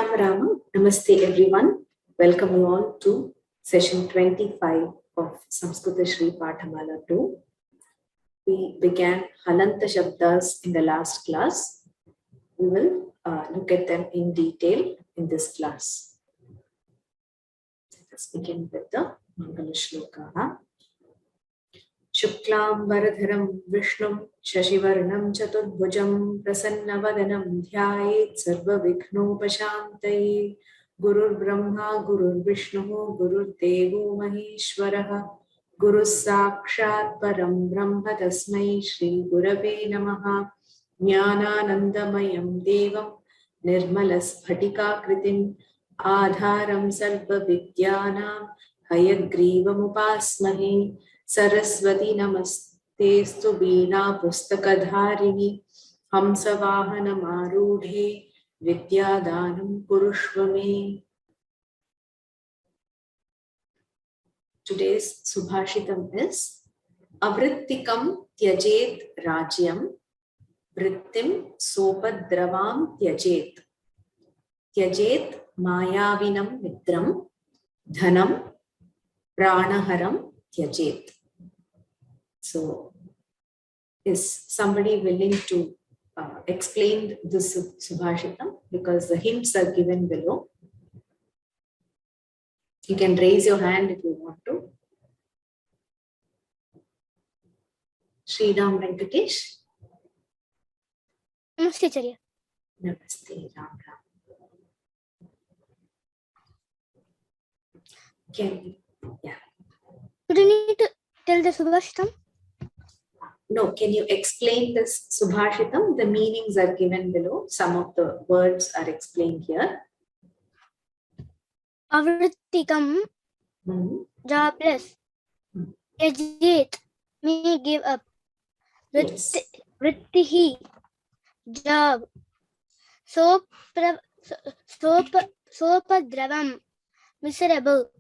Ram Rama. Namaste everyone. Welcome you all to session 25 of Samskritasri Pathamala 2. We began Halanta Shabdas in the last class. We will look at them in detail in this class. Let's begin with the Mangala Shloka. Shuklam Varadharam Vishnum Shashivarnam Chaturbhujam Prasannavadanam Dhyayet Sarva Vikhnopashantaye Gurur Brahma Gurur Vishnu Gurur Devo Maheshwaraha Guru Sakshat Param Brahma Tasmai Shri Gurave Namaha Jnananandamayam Devam Nirmalas Bhatika Kritim Adharam Sarva Vidyanam Hayagrivam Upasmahe Saraswati Namastestu Veena Pustakadharini Hamsavahana Marudhe Vidyadanam Purushvame. Today's Subhashitam is Avrittikam Tyajet Rajyam Vrittim Sopadravam Tyajet Tyajet Mayavinam Mitram Dhanam Pranaharam Tyajet. So, is somebody willing to explain this Subhashitam? Because the hints are given below. You can raise your hand if you want to. Sridham Venkatesh. Namaste, Charya. Namaste, Ram Ram. Yeah. Do you need to tell the Subhashitam? No, can you explain this Subhashitam? The meanings are given below. Some of the words are explained here. Avrittikam, jobless. Yajit, may give up. Yes. Vrittihi, job. Sopadravam, miserable.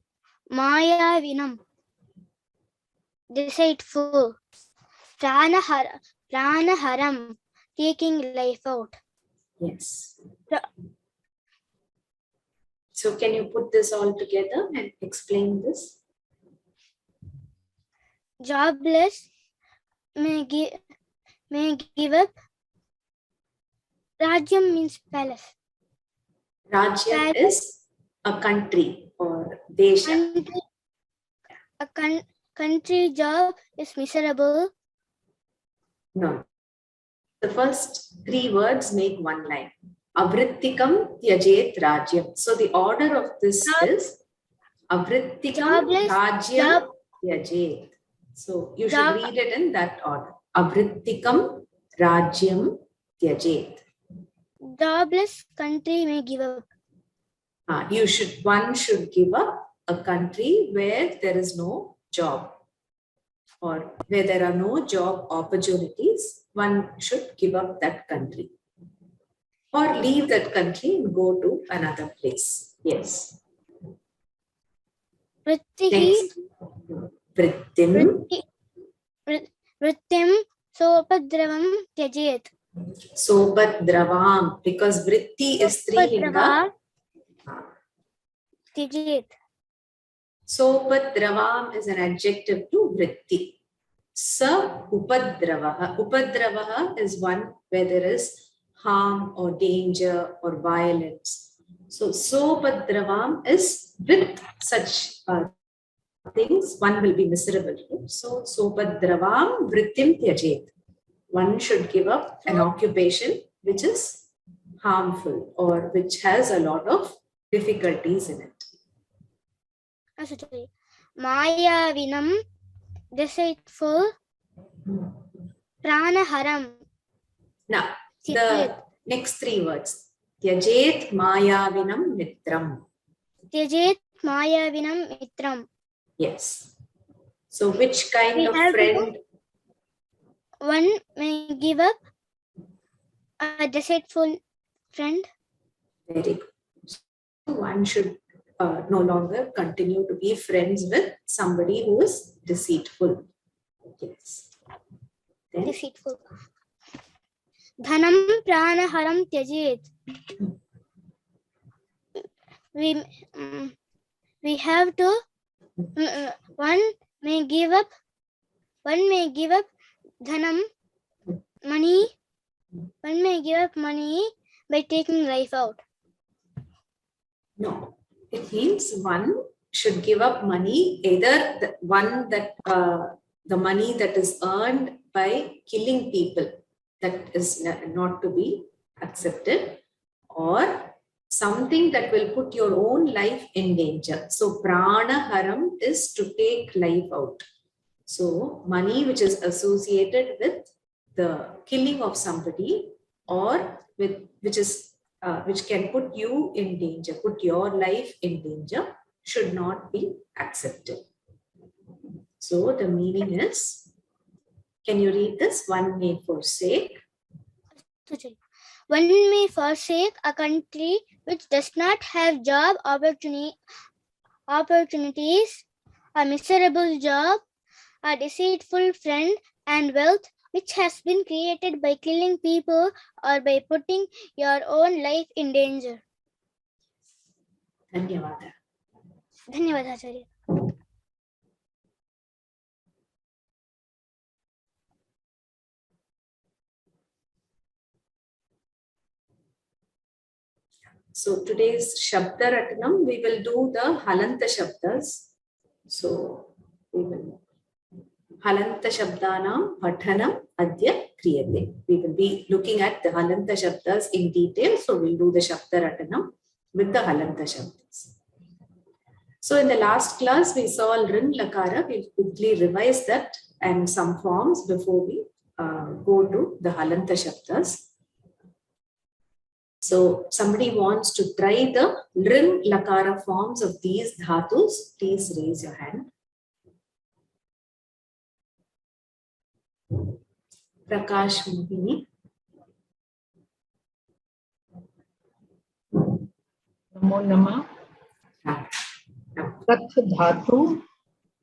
Mayavinam, deceitful. Pranaharam, taking life out. Yes. So can you put this all together and explain this? Jobless, may give up. Rajyam means palace. Rajya is a country or desha. Country job is miserable. No. The first three words make one line. Avrittikam Tyajet Rajyam. So the order of this is Avrittikam Rajyam Tyajet. So you should read it in that order. Avrittikam Rajyam Tyajet. Jobless country may give up. One should give up a country where there is no job or where there are no job opportunities. One should give up that country or leave that country and go to another place. Yes. Vrittihi, Vrittim Sopadravam Tyajet. Sopadravam, because vritti is strilinga. Tyajet. Sopadravam is an adjective to vritti. Sa upadravaha. Upadravaha is one where there is harm or danger or violence. So sopadravam is with such things, one will be miserable. So sopadravam vrittim tyajet. One should give up an occupation which is harmful or which has a lot of difficulties in it. Mayavinam, deceitful. Pranaharam. Now, the next three words. Tyajet mayavinam mitram. Tyajet mayavinam mitram. Yes. So which kind of friend? One may give up a deceitful friend. Very good. So one should no longer continue to be friends with somebody who is deceitful. Yes. Then, Deceitful. Dhanam pranaharam tyajet. we have to one may give up dhanam money. One may give up money by taking life out. No, it means one should give up money, either the one that the money that is earned by killing people, that is not to be accepted, or something that will put your own life in danger. So prana haram is to take life out. So money which is associated with the killing of somebody, or with which can put you in danger, put your life in danger, should not be accepted. So the meaning is, can you read this? One may forsake. One may forsake a country which does not have job opportunities, a miserable job, a deceitful friend, and wealth which has been created by killing people or by putting your own life in danger. Dhanyavada. Dhanyawad, Acharya. So today's Shabda Ratnam, we will do the Halanta Shabdas. So we will Halanta Shabdanam Pathanam Adya Kriyate. We will be looking at the Halanta Shabdas in detail. So we'll do the Shabda Ratnam with the Halanta Shabdas. So in the last class, we saw Rin Lakara. We'll quickly revise that and some forms before we go to the Halanta Shabdas. So somebody wants to try the Rin Lakara forms of these dhatus. Please raise your hand. Prakash Mohini. Namo Namah. Kath dhatu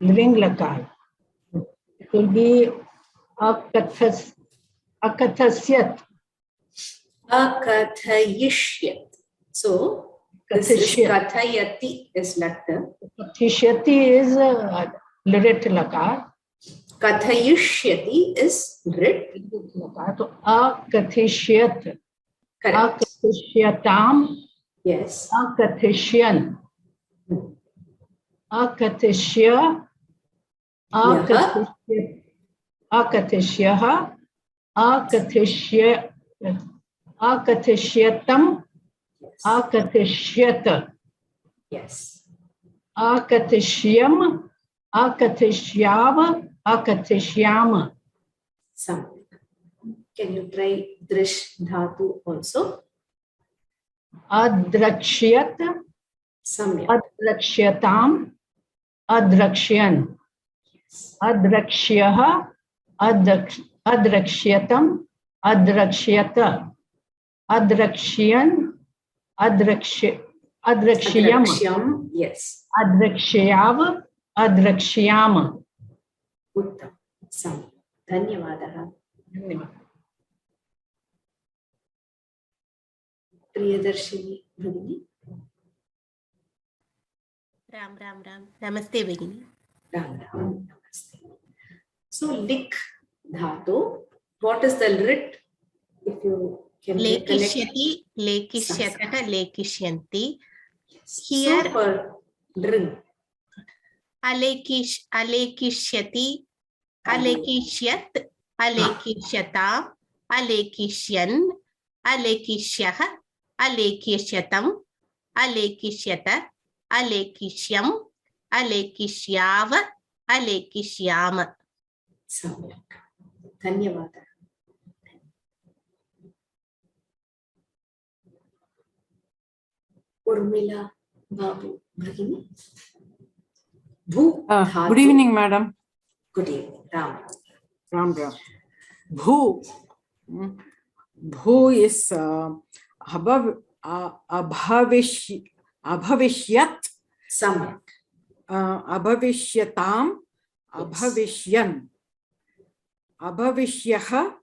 Ring Lakar. It will be akathashyat. Akathayishyat. So this is kathayati is latta. Kathishyati is Lit Lakar. Kathayishyati is Rit. So akathishyat. Akathishyatam. Yes. Akathishyan. Akatishya. Akatishyaha. Akatishyatam. Akatishyata. Yes. Akatishyam. Akatishyava. Akatishyama. Some. Can you try Drish Dhatu also? Adrakshyat. Samyak. Adraksyatam. Adraksyan. Adraksyaha. Adraksyatam. Adraksyata. Adrakshyan. Adrakshayam. Adraksham. Yes. Adrakshayav. Adrakshayama. Uttam. Sam. Dhanyavadaha. Priyadarshini Bhagini. Ram. Namaste Bhagini. Ram. Namaste. So lik dhatu. What is the rit? If you can Lekishyati, lekishyatah, lekishyanti. Yes. Here, so for rin. Alekishyati, alekishyat, alekishyata, alekishyan, alekishyah, alekishyatam, alekishyata, alekishyam, alekishyav, alekishyam. Samyak. Dhanyavada. Urmila Babu Bhagini. Bhu. Good evening, madam. Good evening. Ram. Ram. Bhu. Bhu is abhavishyat. Samyak. Abhavishyatam. Abhavishyan. Abhavishyaha.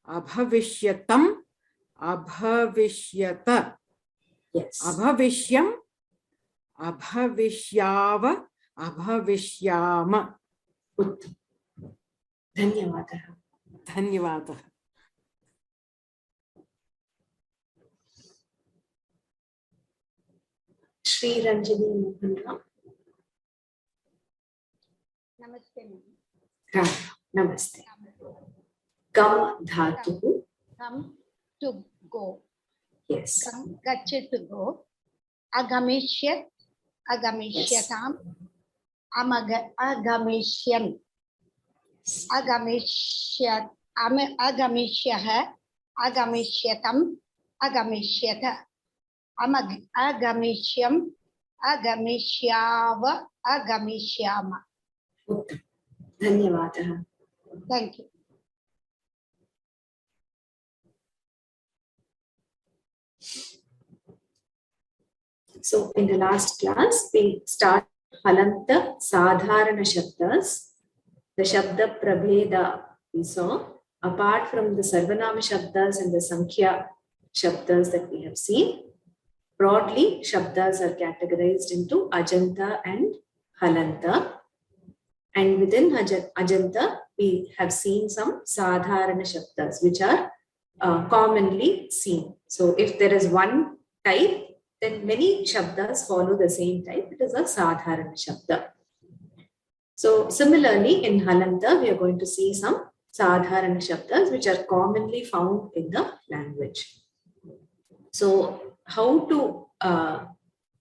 Abhavishyatam. Abhavishyata. Yes. Abhavishyam. abhavishyava, abhavishyama. Uttam. Dhanyavadah. Dhanyavadah. Shri Ranjani Mohan Ram. Namaste. Ram. Namaste. Gam dhatu. Come to go. Yes. Come, gachet to go. Agamishyat, agamishyatam. Agamishyam. Agamishyat, agamishyaha, agamishyatam, agamishyata. Agamishyam, agamishyava, agamishyama. Uttam. Dhanyavadah. Thank you. So in the last class, we start Halanta Sadharana Shabdas, the Shabda Prabheda we saw, apart from the Sarvanama Shabdas and the Sankhya Shabdas that we have seen. Broadly, Shabdas are categorized into Ajanta and Halanta. And within Ajanta, we have seen some Sadharana Shabdas, which are commonly seen. So if there is one type, then many Shabdas follow the same type. It is a Sadharana Shabda. So similarly, in Halanta, we are going to see some Sadharana Shabdas, which are commonly found in the language. So how to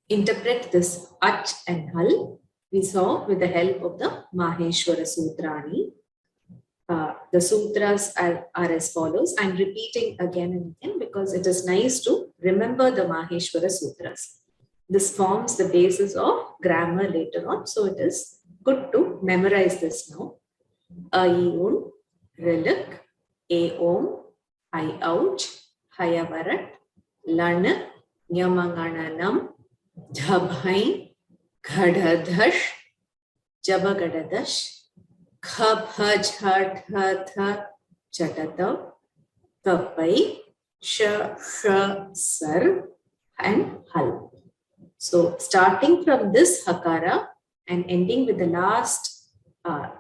interpret this Ach and Hal, we saw with the help of the Maheshwara Sutrani. The sutras are as follows. I'm repeating again and again because it is nice to remember the Maheshwara Sutras. This forms the basis of grammar later on. So it is good to memorize this now. Ayun, Rilik, Aom, Hai Ouch, Hayavarat, Lan, Nyamangananam, Jabhain, Ghadadash, Jabagadadash, Khabhajhathatha Chatata, Tapai, Sar, and Hal. So starting from this Hakara and ending with the last L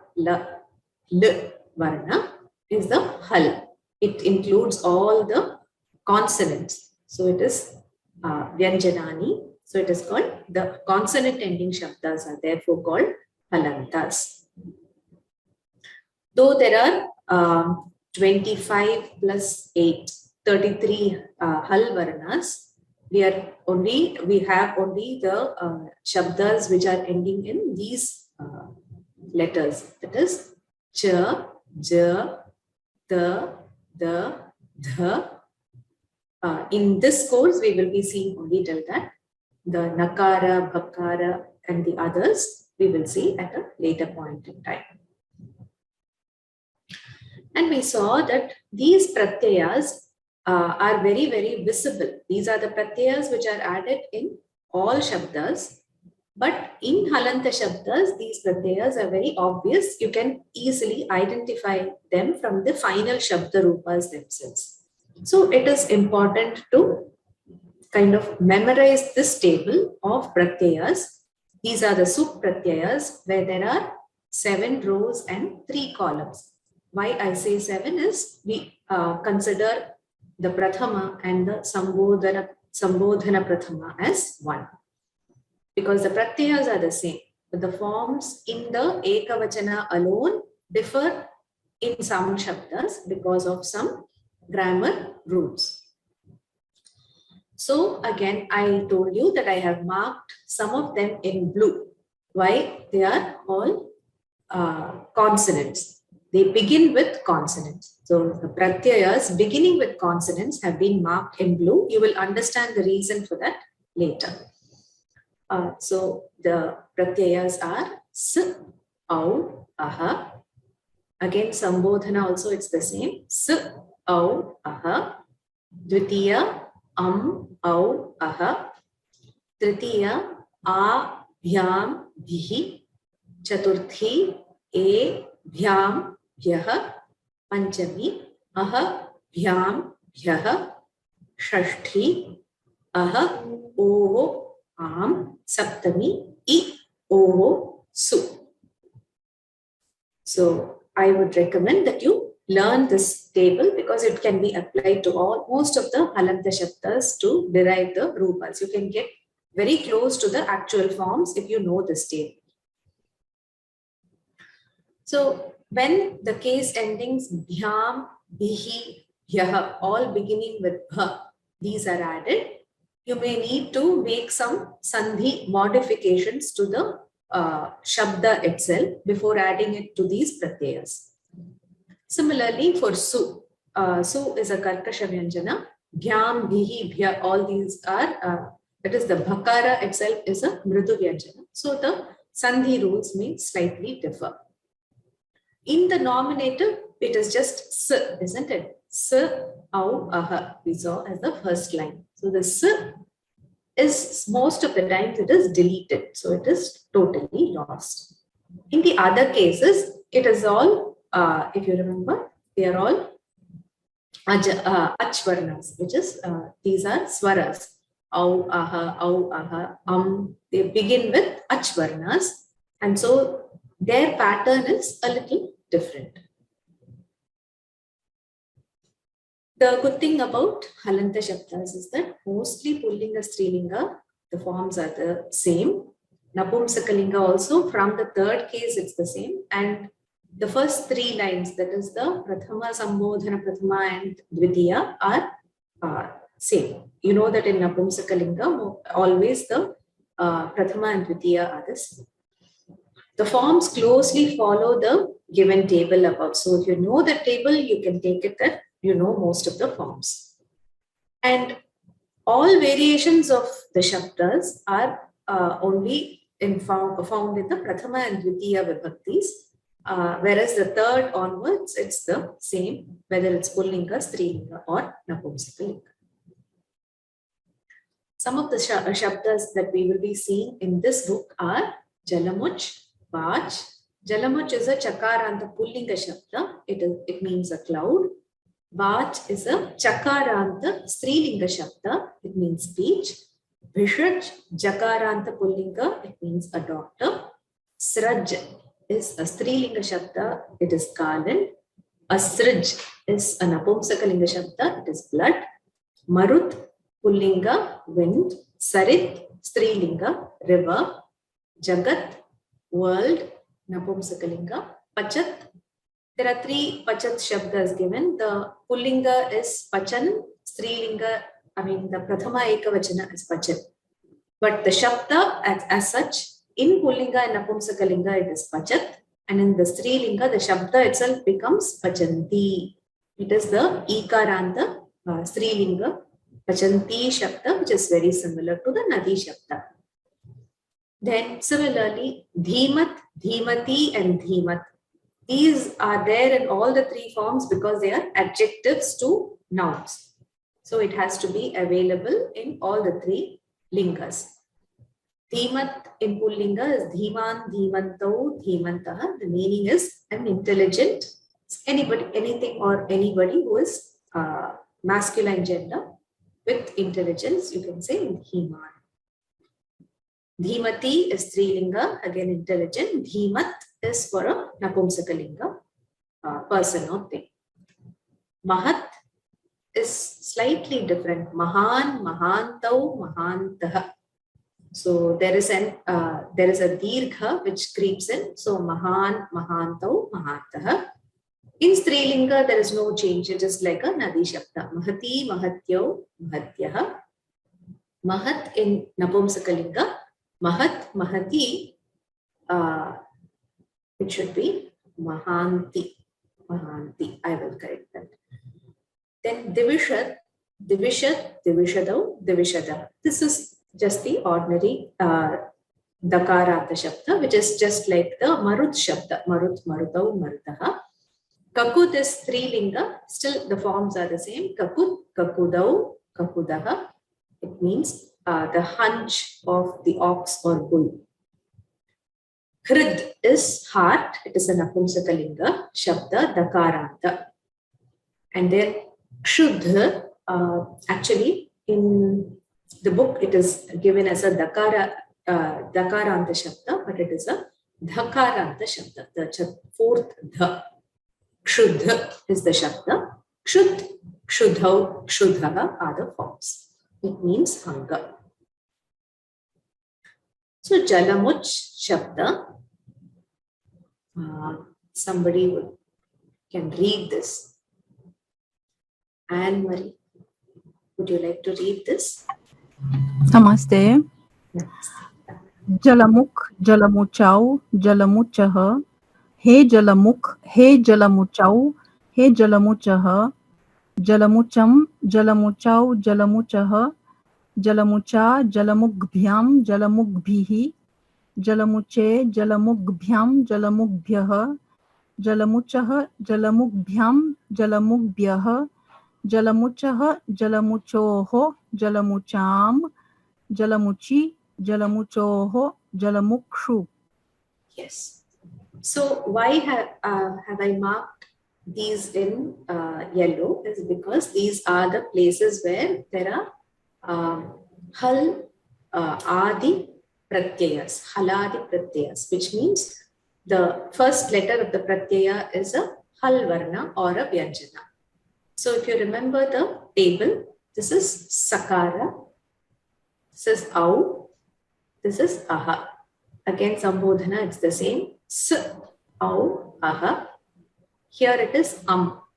Varna is the Hal. It includes all the consonants. So it is Vyanjanani. So it is called, the consonant ending Shabdas are therefore called Halantas. Though there are 25 plus 8, 33 Hal Varnas, we have only the Shabdas which are ending in these letters. That is Cha, Ja, The, The. In this course, we will be seeing only till that. The Nakara, Bhakara, and the others, we will see at a later point in time. And we saw that these pratyayas are very, very visible. These are the pratyayas which are added in all Shabdas. But in Halanta Shabdas, these pratyayas are very obvious. You can easily identify them from the final Shabda Rupas themselves. So it is important to kind of memorize this table of pratyayas. These are the Suk pratyayas where there are 7 rows and 3 columns. Why I say 7 is we consider the Prathama and the Sambodhana Prathama as one. Because the pratyayas are the same, but the forms in the Ekavachana alone differ in some Shabdas because of some grammar rules. So again, I told you that I have marked some of them in blue. Why? They are all consonants. They begin with consonants. So the pratyayas beginning with consonants have been marked in blue. You will understand the reason for that later. So the pratyayas are S, Au, Aha. Again, Sambodhana also it's the same. S, Au, Aha. Dvitiya, Au, Aha. Tritiya, A, Bhyam, Bhihi. Chaturthi, E, Bhyam, Bhyaha. Panchami, Aha, Bhyam, Bhyaha. Shashthi, Aha, O, am, saptami, I, O, su. So I would recommend that you learn this table because it can be applied to most of the halanta shabdas to derive the rupas. You can get very close to the actual forms if you know this table. So when the case endings bhyam, bihi, yah, all beginning with bha, these are added, you may need to make some sandhi modifications to the shabda itself before adding it to these pratyayas. Similarly, for su, su is a karkasha vyanjana, bhyam, bihi, bhya, all these are, that is the bhakara itself is a mridu vyanjana. So the sandhi rules may slightly differ. In the nominative, it is just s, isn't it? S, au, aha, we saw as the first line. So the s is most of the times it is deleted. So it is totally lost. In the other cases, it is all, if you remember, they are all achvarnas, which is, these are swaras. Au, aha, they begin with achvarnas. And so their pattern is a little different. The good thing about halanta shabdas is that mostly pullinga, strilinga, the forms are the same. Napumsakalinga also, from the third case, it's the same. And the first three lines, that is the prathama, sambodhana, prathama and dvitiya are same. You know that in Napumsakalinga, always the prathama and dvitiya are the same. The forms closely follow the given table above. So if you know the table, you can take it that you know most of the forms. And all variations of the shabdas are only found in the prathama and dvitiya vibhaktis, whereas the third onwards, it's the same, whether it's pullinga, strilinga or napumsakalinga. Some of the shabdas that we will be seeing in this book are Jalamuch, Vach. Jalamuch is a chakaranta pullinga shabda. It means a cloud. Vach is a chakaranta strilinga shabda. It means speech. Bhishaj, jakaranta pullinga. It means a doctor. Sraj is a strilinga shabda. It is kalan. Asraj is a napumsakalinga shabda. It is blood. Marut, pullinga, wind. Sarit, strilinga, river. Jagat, world, napumsakalinga. Pachat, there are three pachat shabdas given. The pullinga is pachan, strilinga, the prathama ekavachana is pachan. But the shabda as such, in pullinga and napumsakalinga it is pachat, and in the strilinga the shabda itself becomes pachanti. It is the ikaranta strilinga pachanti shabda, which is very similar to the nadi shabda. Then similarly, dhimat, dhimati and dhimat. These are there in all the three forms because they are adjectives to nouns. So it has to be available in all the three lingas. Dhimat in pullinga is dhiman, dhimanto, dhimantaha. The meaning is an intelligent, anybody, anything or anybody who is masculine gender with intelligence, you can say dhiman. Dhimati is strilinga, again intelligent. Dhimat is for a napumsakalinga, person or thing. Mahat is slightly different. Mahan, mahantau, mahantaha. So there is a dirgha which creeps in. So mahan, mahantau, mahantaha. In strilinga there is no change. It is like a nadi shabda. Mahati, mahatyau, mahatyaha. Mahat in napumsakalinga. Mahat, mahati, it should be mahanti. Mahanti, I will correct that. Then divishat, divishat, divishadau, divishada. This is just the ordinary dakarata shabda, which is just like the marut shabda. Marut, marutau, marutaha. Kakut is strilinga. Still the forms are the same. Kakut, kakudau, kakudaha. It means the hunch of the ox or bull. Hrid is heart. It is an napumsakalinga shabda dakaranta. And then Shuddha, actually in the book, it is given as a Dakaranta Shabda, but it is a Dhakaranta Shabda, the fourth Dha. Kshuddha is the Shabda. Kshuddh, Kshuddhau, Kshuddha are the forms. It means hunger. So Jalamuch Shabda, somebody can read this. Anne Marie, would you like to read this? Namaste. Jalamukh, Jalamuchau, Jalamuchah. He Jalamukh, He Jalamuchau, He Jalamuchah. Jalamucham, Jalamuchau, Jalamuchah. Jalamucha, Jalamukbhyam, Jalamukbhihi. Jalamuche, Jalamukbhyam, Jalamukbhyah. Jalamuchah, Jalamukbhyam, Jalamukbhyah. Jalamuchah, Jalamuchoho, Jalamucham. Jalamuchi, Jalamuchoho, Jalamukshu. Yes. So why have I marked these in yellow? Is because these are the places where there are hal adi pratyayas, haladi pratyayas, which means the first letter of the pratyaya is a hal varna or a vyanjana. So if you remember the table, this is sakara, this is au, this is aha. Again, Sambodhana, it's the same. S, au, aha. Here it is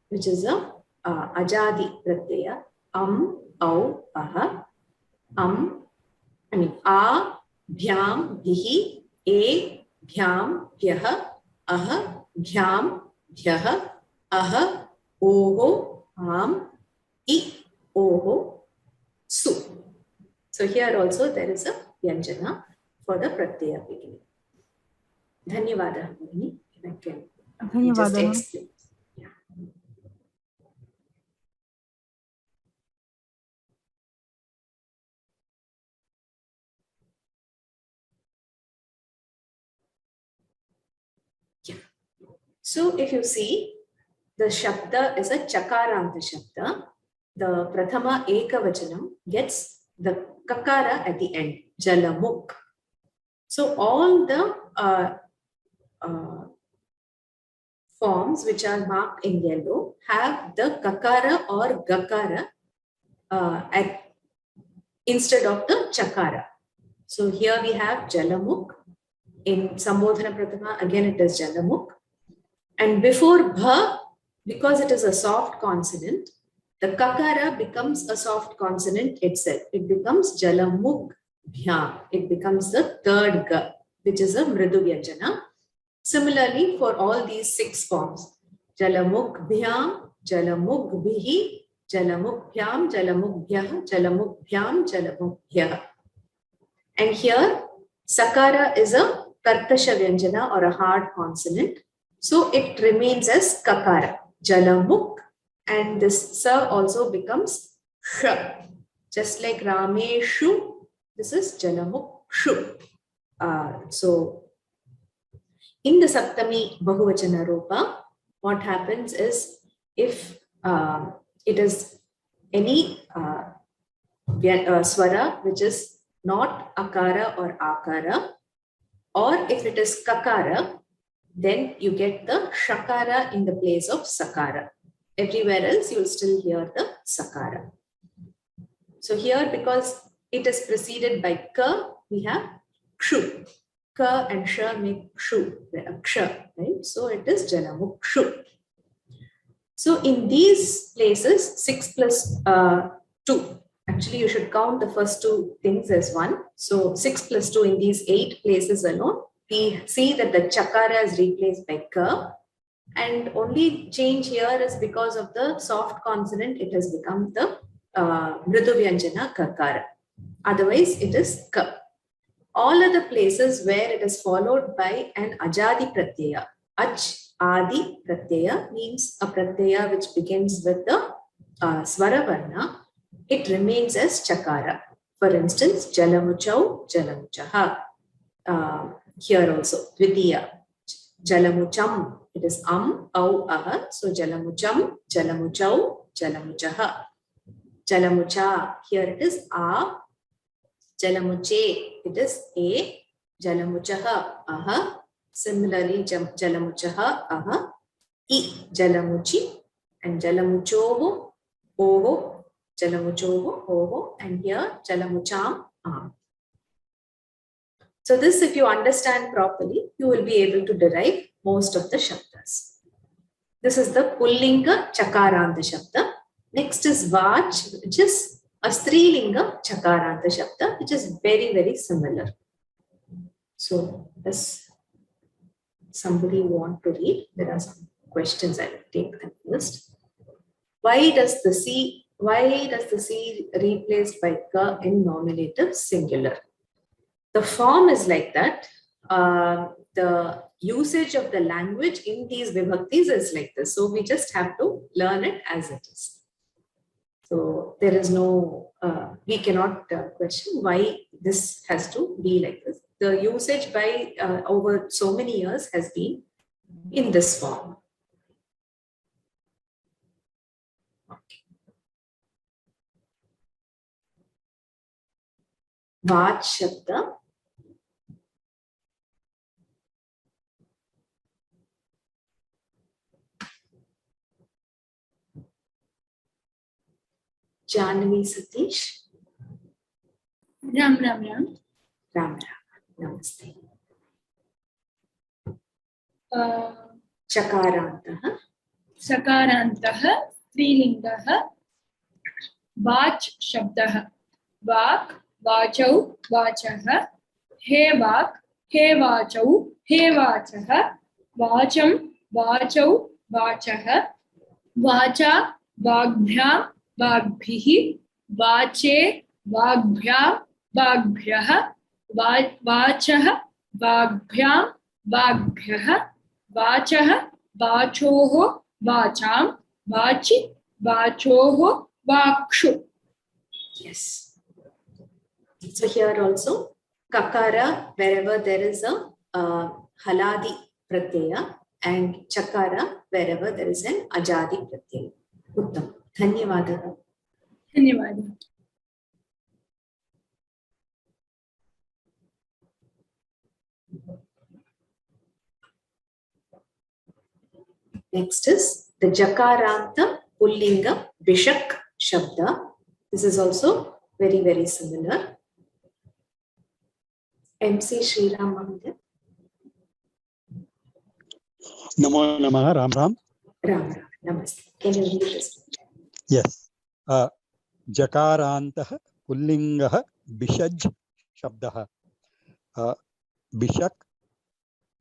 which is a ajadi pratyaya. Au, aha. A, bhyam, bhihi, e, bhyam, bhyaha, aha, bhyam, bhyaha, aha, oho, I, oho, su. So here also there is a vyanjana for the pratyaya beginning. Dhanyavada, Bhagini. If I can just explain. Yeah. Yeah. So if you see, the Shabda is a Chakaranta Shabda. The Prathama Ekavachanam gets the Kakara at the end, Jalamukh. So all the forms which are marked in yellow have the Kakara or Gakara instead of the Chakara. So here we have Jalamukh. In Sambodhana Prathama, again it is Jalamukh. And before Bha, because it is a soft consonant, the Kakara becomes a soft consonant itself. It becomes Jalamukh Bhyam. It becomes the third Ga, which is a Mridu Vyanjana. Similarly, for all these 6 forms, Jalamukh Bhyam, Jalamukh Bhihi, Jalamukh Bhyam, Jalamukh Bhyah, Jalamukh Bhyam, Jalamukh Bhyah. And here, Sakara is a Karkasha Vyanjana or a hard consonant. So it remains as Kakara, Jalamukh, and this Sa also becomes Sh. Just like Rameshu, this is Jalamukh Shu. So in the Saptami Bahuvachana Rupa, what happens is if it is any swara which is not Akara or Akara, or if it is Kakara, then you get the Shakara in the place of Sakara. Everywhere else, you will still hear the Sakara. So here, because it is preceded by Ka, we have Kshu. Ka and Sha make Kshu, Ksha, right? So it is Jalamukh Kshu. So in these places, 6 plus 2, actually you should count the first 2 things as 1. So 6 plus 2 in these 8 places alone, we see that the Chakara is replaced by Ka, and only change here is because of the soft consonant, it has become the Mridu Vyanjana Kakara. Otherwise, it is Ka. All other places where it is followed by an Ajadi Pratyaya, Ach Adi Pratyaya means a Pratyaya which begins with the Swara Varna, it remains as Chakara. For instance, Jalamuchau, Jalamuchaha. Here also, Dvitiya, Jalamucham, it is au, aha. So Jalamucham, Jalamuchau, Jalamuchaha. Jalamucha, here it is a, Jalamuche, it is A. Jalamuchaha, aha. Similarly, Jalamuchaha, aha. I, Jalamuchi, and Jalamuchovo, oho. Jalamuchovo, oho, and here Jalamucham, am. So this, if you understand properly, you will be able to derive most of the shabdas. This is the Pullinga Chakaranta Shabda. Next is Vach, which is a Strilinga Chakaranta Shabda, which is very, very similar. So, does somebody want to read? There are some questions. I will take them first. Why does the C replaced by ka in nominative singular? The form is like that. The usage of the language in these vibhaktis is like this. So we just have to learn it as it is. So there is no, we cannot question why this has to be like this. The usage by over so many years has been in this form. Okay. Vach Shabda. Janvi Satish. Ram Ram Ram. Ram Ram. Namaste. Chakarantaha. Sakarantaha Strilingaha Vach Shabdaha Vak Vachau Vachaha He Vak He Vachau He Vachaha Vacham Vachau Vachaha Vacha Vagbhyam Vagbhihi Vache Vagbhyam Vagbhyaha Vachaha Vagbhyam Vagbhyaha Vachaha Vachoho Vacham Vachi Vachoho Vakshu. Yes. So here also, kakara, wherever there is a haladi pratyaya, and chakara, wherever there is an ajadi pratyaya. Uttam. Dhanyavadaha. Dhanyawad. Next is the Jakaranta Pullinga Bishak Shabda. This is also very, very similar. MC Sriram Mahadev. Namo Namaha, Ram Ram. Ram Ram. Namaste. Can you read this? Yes. Jakarantah Pullingah Bishaj Shabdah. Bishak,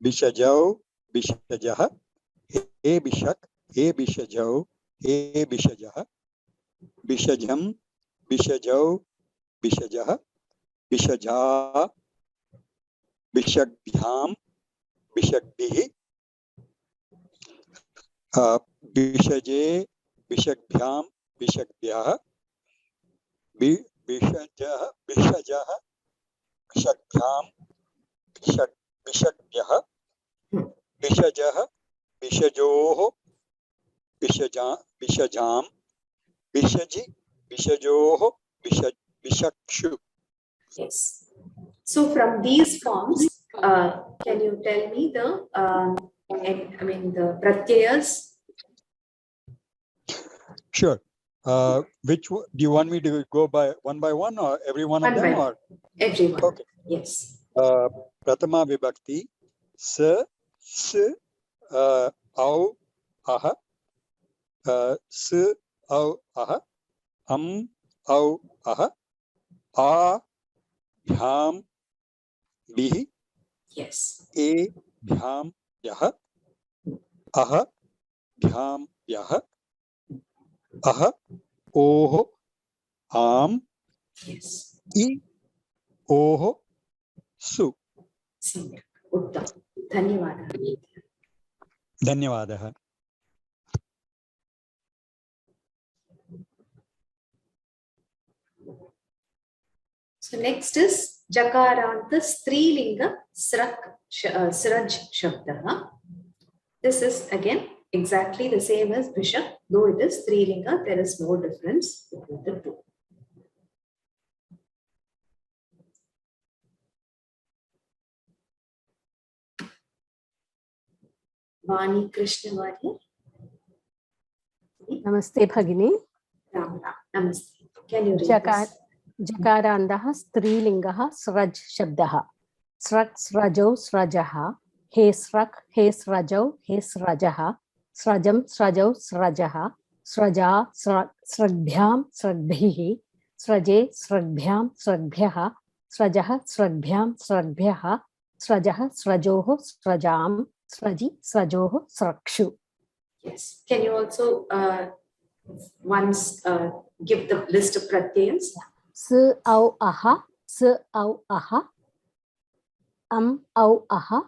Bishajau, Bishajah, He Bishak, He Bishajau, He Bishajah, Bishajam, Bishajau, Bishajah, Bishaja, Bishakbhyam, Bishakbihi, Bishaje, Bishakbhyam, Bishakbyah, Bishajah, Bishajah, Bishakbhyam, Bishakbyah, Bishajah, Bishajoho, Bishajam, Bishaji, Bishajoho, Bishakshu. Yes. So from these forms, can you tell me the, the pratyayas? Sure. Which do you want me to go by one or every one of them? Or everyone. Okay. Yes. Pratama Vibhakti, S, Au, Aha, S, Au, Aha, Au, Aha, A, Bhyam, Bihi, Yes. E, Bhyam, Yaha, Aha, Bhyam, Yaha, Aha, Oho, Am, Yes. I, Oho, Su. Samyak. Uttam. Dhanyavadaha. Dhanyavadaha. So next is Jakaranta Strilinga Sraj Shabda. This is again exactly the same as Bishak, though it is Strilinga, there is no difference between the two. Vani Krishnavarya. Namaste Bhagini. Ram Ram. Namaste. Can you read Jakar this? Jakarandaha Strilingaha Sraj Shabdaha. Srak Srajau Srajaha. He Srak He Srajau He Srajaha. Srajam Srajau Srajaha. Sraja Sragbhyam Sragbhihi. Sraje Sragbhyam Sragbhyaha. Srajaha Sragbhyam Sragbhyaha. Srajaha Srajoho Srajam. Sraji Srajoho Srakshu. Yes. Can you also once give the list of pratyas? S au aha. S au aha. Au aha.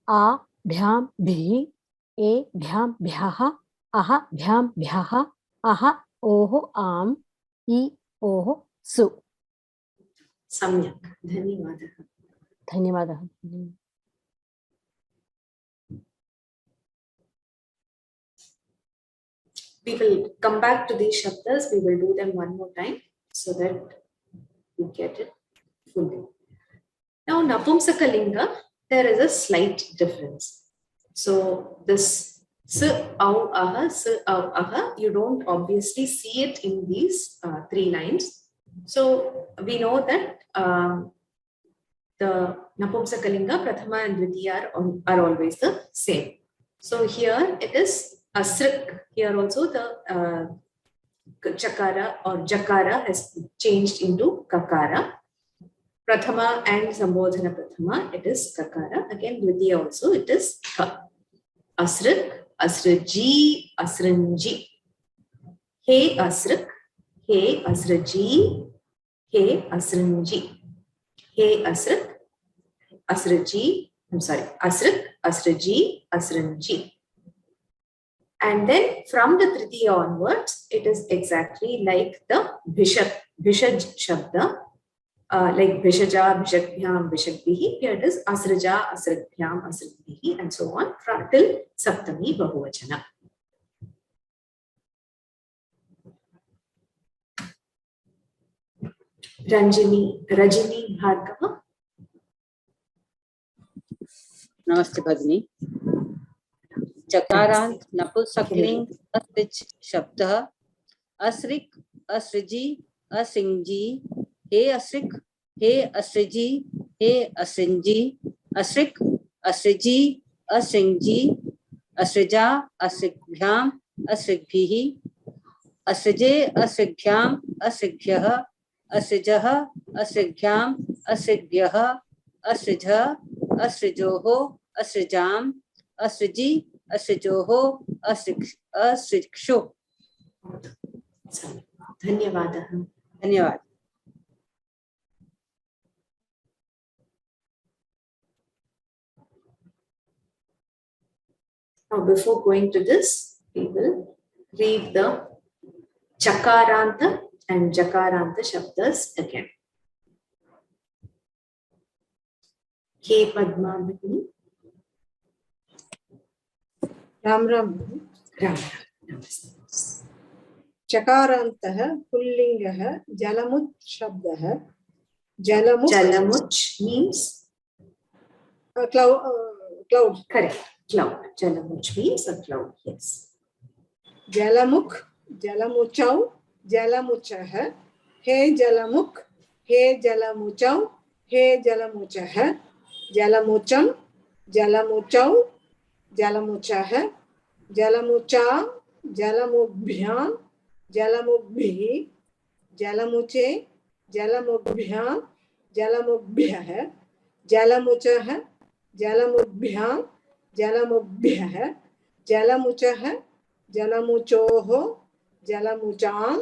A bhyam bhi. E bhyam bhyaha. Aha bhyam bhyaha. Aha oho am. I oho su. Samyak. Dhanyavadaha. Dhanyavadaha. We will come back to these shabdas. We will do them one more time so that you get it fully. Now, Napumsakalinga, there is a slight difference. So, this s, au, aha, you don't obviously see it in these 3 lines. So, we know that the Napumsakalinga, Prathama and Dvitiya are always the same. So, here it is asrik. Here also the chakara or jakara has changed into kakara. Prathama and Sambodhana Prathama, it is kakara. Again, Dvitiya also, it is ka. Asrik, asraji, asranji. He asrik, he asraji, he asranji. He asrik, asraji, asrik, asraji, asranji. And then from the Tritiya onwards, it is exactly like the Bhishaj Shabda, like Bhishaja, Bhishakbhyam, Bhishakbihi. Here it is Asraja, Asrakbhyam, Asrakbihi, and so on till Saptami Bahuvachana. Rajini Bhargava. Namaste Bhagini. Chakarant Napulsakling Asrich Shabda Asrik Asriji Asingji He Asrik He Asriji He Asrinji Asrik Asriji Asingji Asrija Asrikbhyam Asrikbhihi Asrije Asrikbhyam Asrikbhyaha Asrijaha Asrikbhyam Asrikbhyaha Asrija Asrijoho Asrijam Asriji Asrijoho Asrikshu. Dhanyavadaha. Dhanyavad. Now, before going to this, we will read the Chakaranta and Jakaranta Shabdas again. K. Padma Bhagini. Ram Ram. Ram. Namaste. Chakarantah Pullingah Jalamut Shabdah. Jalamuch means cloud. Correct. Cloud. Jalamuch means a cloud. Yes. Jalamuk, Jalamuchau, Jalamuchah. He Jalamuk, He Jalamuchau, He Jalamuchah. Jalamucham, Jalamuchau, Jalamuchah. Jalamucha, Jalamubhyam, Jalamubhi, Jalamuche, Jalamubhyam, Jalamubhyah, Jalamuchah, Jalamubhyam, Jalamubhyah, Jalamuchah, Jalamuchoho, Jalamucham,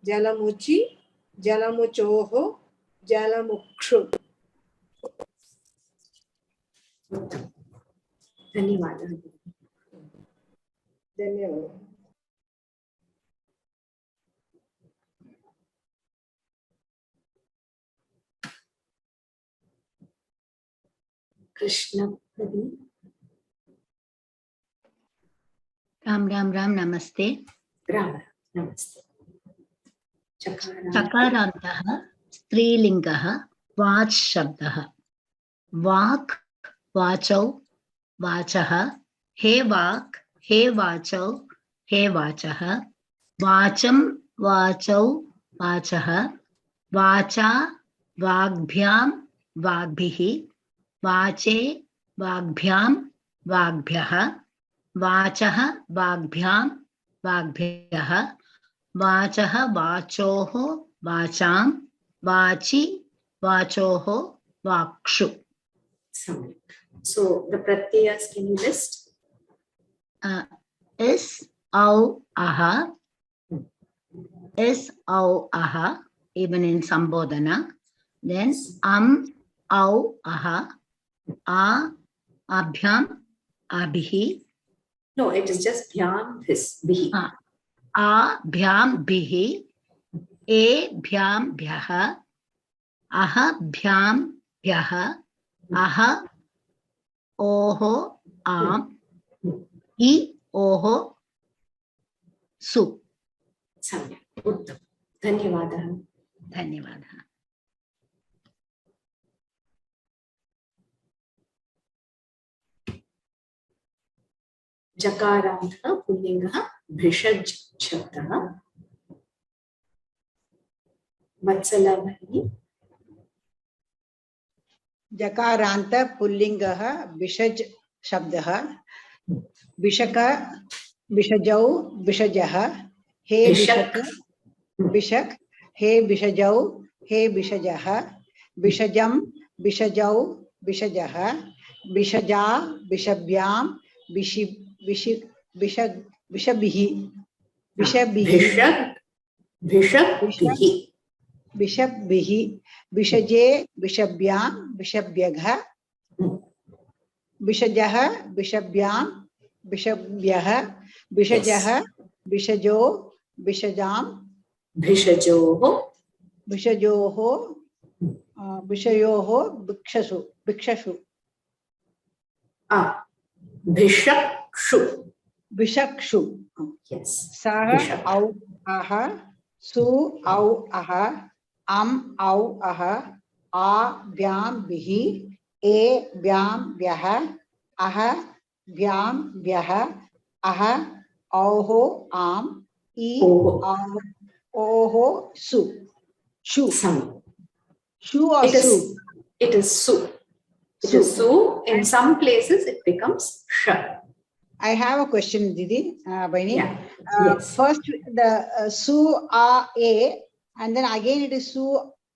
Jalamuchi, Jalamuchoho, Jalamukshu. Dhanyavadaha. Dhanyavad. Krishna Bhagini. Ram Namaste. Ram. Namaste. Chakarantah Strilingaha Vach Shabdaha. Vak Vachau Vachaha हे वाक्, हे वाचौ, हे वाचः, वाचं, वाचौ, वाचः, वाचा, वाग्भ्यां, वाग्भिः, वाचे, वाग्भ्यां, वाग्भ्यः, वाचः, वाग्भ्यां, वाग्भ्यः, वाचः, वाचोः, वाचां, वाचि, वाचोः, वाक्षु. So the pratyayas, can you list? Is, au, aha. Is, au, aha, even in Sambodhana. Then au, aha. A, abhyam, abhihi. No, it is just bhyam, this, bihi. A, bhyam, bihi. E, bhyam, bhyaha. Aha, bhyam, bhyaha. Aha, oho, am. I, oho, su. Samyak. Uttam. Dhanyavadah. Dhanyavadah. Jakarantha pullingah bhishaj shabdah. Vatsala bhagini. Jakaranta pullingah bishaj shabdah. Bishaka, bishajau, bishajah. He bishak, bishak. He bishajau, he bishajah. Bishajam, bishajau, bishajah. Bishaja, bishabhyam, bishabihi. Bishabihi. Bishabhihi. Bishabhihi. Bishaje, bishabhyam, bishabhyagha. Bishajah, bishabhyam, bishabhyah. Bishajah, bishajo, bishajam. Bishajoho. Bishajoho, bishayoho, bikshashu, bikshashu. Bishakshu. Bishakshu. Yes. Saha, au, aha. Su, au, aha. Au, aha. A, vyam, bihi. E, vyam, vyaha. Aha, vyam, vyaha. Aha, oho, am. I, oho, su. Shu. Shu or su? It is su. It is su. In some places it becomes sha. I have a question, Didi, Baini. Yeah. Yes. First, the su, a, and then again it is su,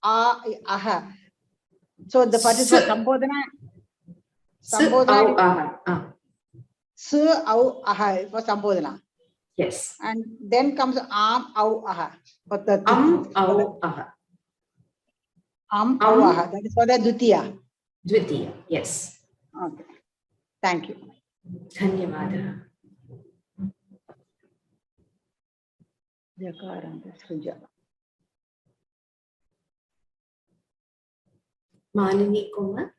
a, aha. So the part is for Sambodhana. Sambodhana. Su, au, aha for Sambodhana. Yes. And then comes au, aha. For the au, aha. Au, aha. That is for the Dutiya. Dvitiya, yes. Okay. Thank you. Dhanyavadah. Malini Kumar.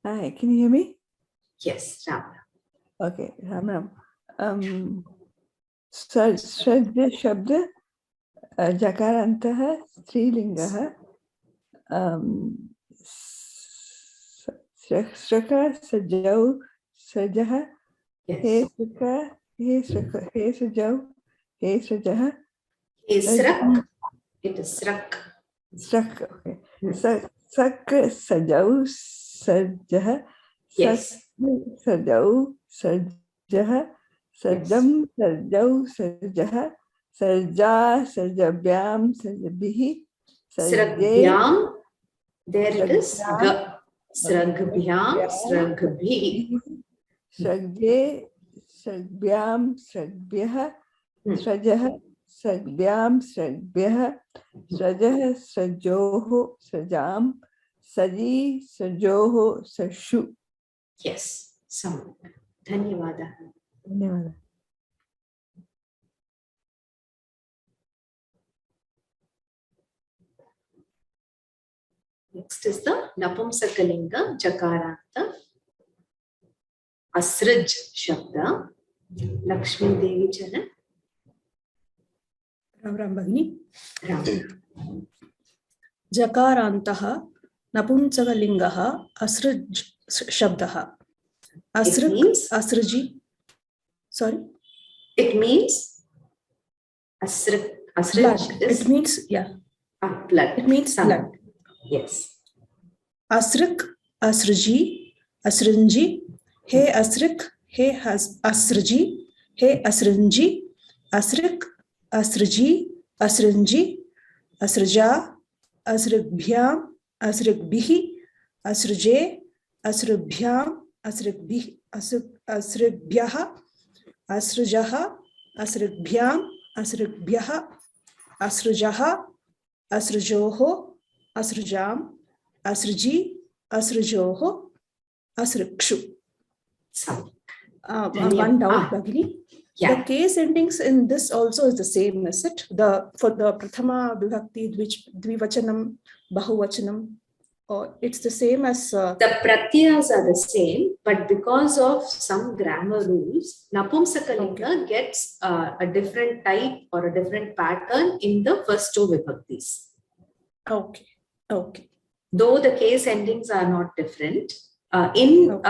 Hi, can you hear me? Yes, Ram. Okay, Ram. Shradha Shabda, Jakarantah, Strilingah, Shraka, Sajau, Sajah, He Shraka, He Shraka, He Sajau, He Sajah. Srak. It is Srak. Srak, okay. Sak, Sajau, Sajah. Yes. Sajau, Sajah. Sajam, Sajau, Sajah. Sarja, Sarjabhyam, Sarjabhihi. Sragbhyam. There it is. Ga. Sragbhyam, Sragbhihi. Sragje, Sragbhyam, Sragbhyah. Srajah, Sragbhyam, Sragbhyah. Srajah, Srajoho, Srajam. Saji, Sajoho, Sashu. Yes. Sam. Dhanyavadah. Dhanyavadah. Next is the Napumsakalinga Jakaranta Asraj Shabda. Lakshmi Devi Charan. Ram Ram Bhagini. Ram. Jakarantaha नपुंसकलिङ्गः असृज् शब्दः असृक् असृजि sorry it means asrik blood. is It means blood. It means blood. Yes. Asrik asrji asrinji he asrik he has asrji he asrinji asrik asrji asrinji asrja asrikbhyam asrikbihi asrje asribhyam asrikbih asrikbyah asrjah asrikbhyam asrikbyah asrjah asrjoho asrjam asrji asrjoho asrikshu. One doubt, Bhagini. Yeah. The case endings in this also is the same, is it? For the prathama vibhakti, dvivachanam, bahuvachanam, or it's the same as the pratyas are the same, but because of some grammar rules, napumsakalinga gets a different type or a different pattern in the first two vibhaktis. Okay. Though the case endings are not different, in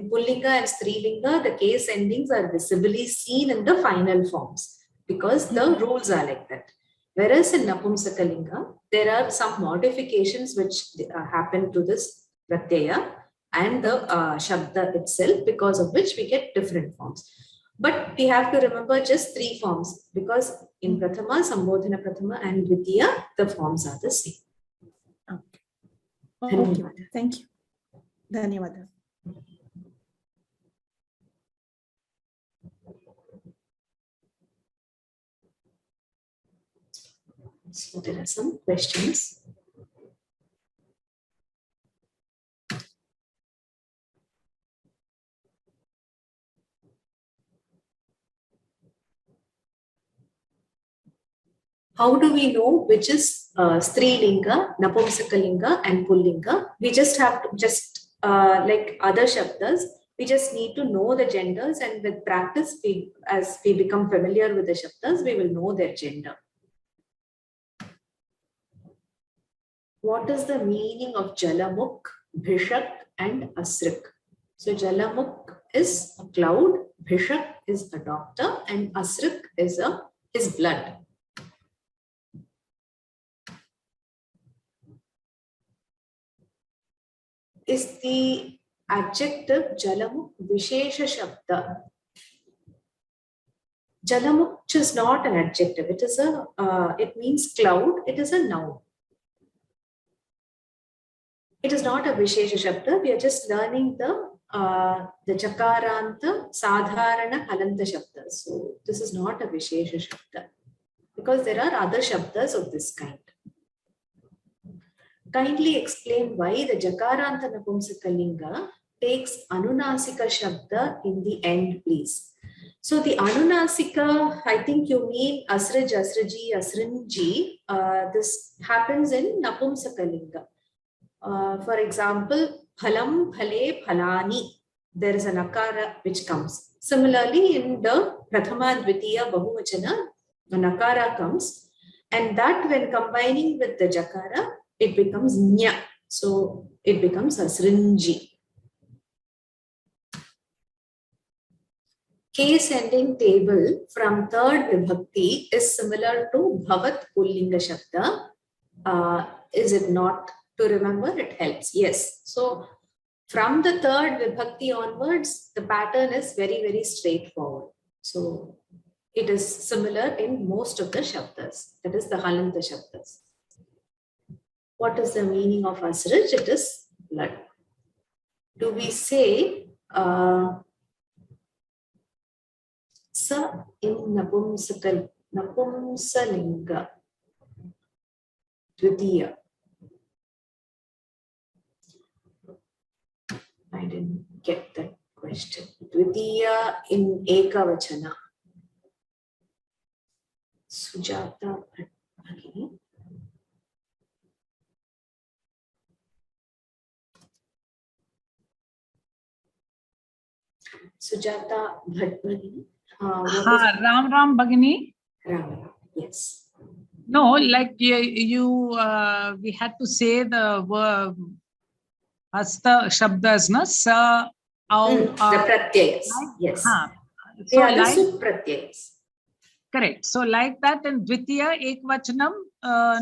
Pullinga and Strilinga, the case endings are visibly seen in the final forms because the rules are like that. Whereas in Napumsakalinga, there are some modifications which happen to this pratyaya and the shabda itself, because of which we get different forms. But we have to remember just three forms, because in Prathama, Sambodhana Prathama and Dvitiya, the forms are the same. Okay. Thank you. Dhanyawad. So there are some questions. How do we know which is Strilinga, Napumsakalinga and Pullinga? We just have to like other shabdas, we just need to know the genders, and with practice, as we become familiar with the shabdas, we will know their gender. What is the meaning of Jalamukh, Bhishak and Asrik? So Jalamukh is a cloud, Bhishak is a doctor, and Asrik is blood. Is the adjective Jalamukh Vishesha Shabda? Jalamukh is not an adjective. It is it means cloud. It is a noun. It is not a Vishesha Shabda. We are just learning the Chakaranta Sadharana Halanta Shabda. So this is not a Vishesha Shabda, because there are other Shabdas of this kind. Kindly explain why the Jakaranta Napumsakalinga takes Anunasika Shabda in the end, please. So the Anunasika, I think you mean Asraj, Asraji, Asrinji. This happens in Napumsakalinga. For example, Phalam, Phale, Phalani. There is an Akara which comes. Similarly, in the Prathama and Dvitiya Bahuvachana, an Akara comes. And that, when combining with the Jakara, it becomes Nya. So it becomes Asrinji. Case ending table from third vibhakti is similar to Bhavat Pullinga Shabda. Is it not? To remember, it helps. Yes. So from the third vibhakti onwards, the pattern is very, very straightforward. So it is similar in most of the Shabdas. That is the Halanta Shabdas. What is the meaning of Asraj? It is blood. Do we say Sa in Napumsalinga Dvitiya? I didn't get that question. Dvitiya in Ekavachana. Sujata Bhagini. Sujata Bhattini. Ram Bhagini. Ram, yes. No, like we had to say the word hasta shabdas, na sa, the pratyayas, yes. They are the suk pratyayas. Correct. So like that in Dvitiya Ekvachanam,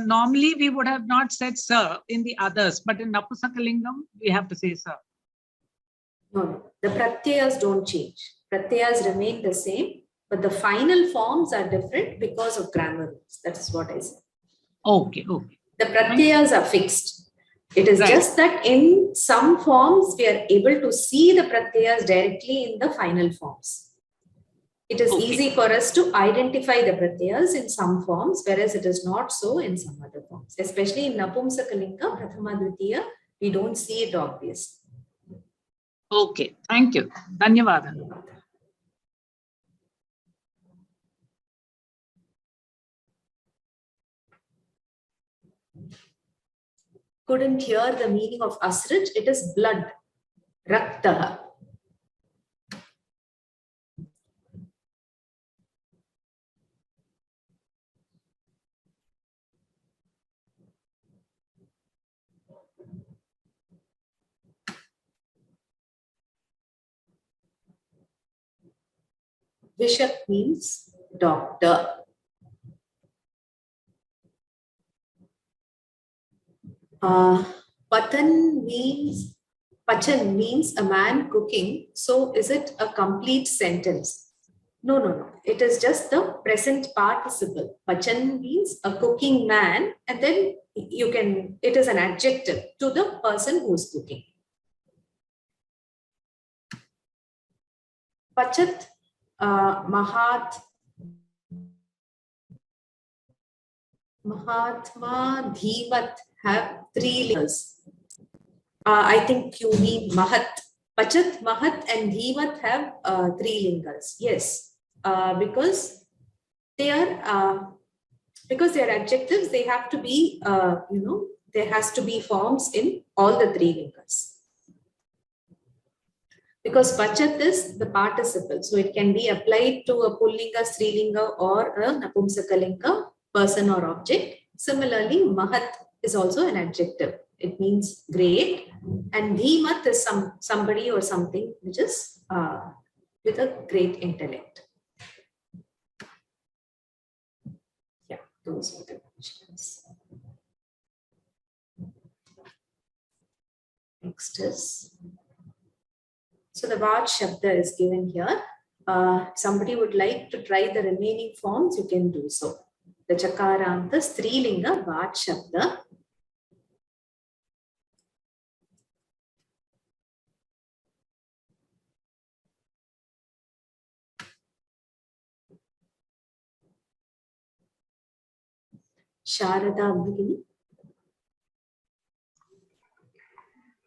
normally we would have not said sir in the others, but in Napusakalingam, we have to say sir. No, the pratyayas don't change. Pratyayas remain the same, but the final forms are different because of grammar rules. That is what I said. Okay. The pratyayas are fixed. It is just that in some forms, we are able to see the pratyayas directly in the final forms. It is easy for us to identify the pratyayas in some forms, whereas it is not so in some other forms. Especially in Napumsakalinga, Prathama Dvitiya, we don't see it obviously. Okay, thank you. Dhanyavada. Couldn't hear the meaning of asrit. It is blood. Raktaha. Vishak means doctor. Pachan means a man cooking. So is it a complete sentence? No. It is just the present participle. Pachan means a cooking man, and then it is an adjective to the person who's cooking. Pachat, Mahatma, Dhimat have 3 lingas. I think you mean Mahat. Pachat, Mahat and Dhimat have 3 lingas. Yes, because they are adjectives. They have to be, there has to be forms in all the 3 lingas. Because Pachat is the participle, so it can be applied to a Pullinga, Strilinga, or a Napumsakalinga, person or object. Similarly, Mahat is also an adjective. It means great, and Dhimat is somebody or something which is with a great intellect. Yeah, those are the questions. Next is, so the Vaj Shabda is given here. Somebody would like to try the remaining forms, you can do so. The Chakaranta Strilinga Vaj Shabda. Sharada Bhagini.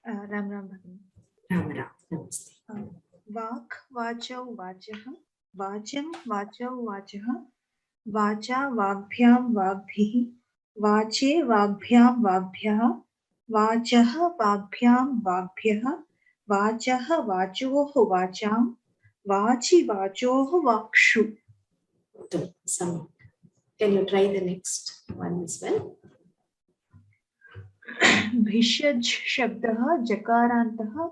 Ram Bhagini. Ram. Namaste. Vak Vachau Vachaha. Vacham Vachau Vachaha. Vacha Vagbhyam Vagbhihi. Vache Vagbhyam Vagbhyaha. Vachaha Vagbhyam Vagbhyaha. Vachaha Vachoho Vacham. Vachi Vachoho Vakshu. Can you try the next one as well? Bhishaj Shabdaha Jakarantaha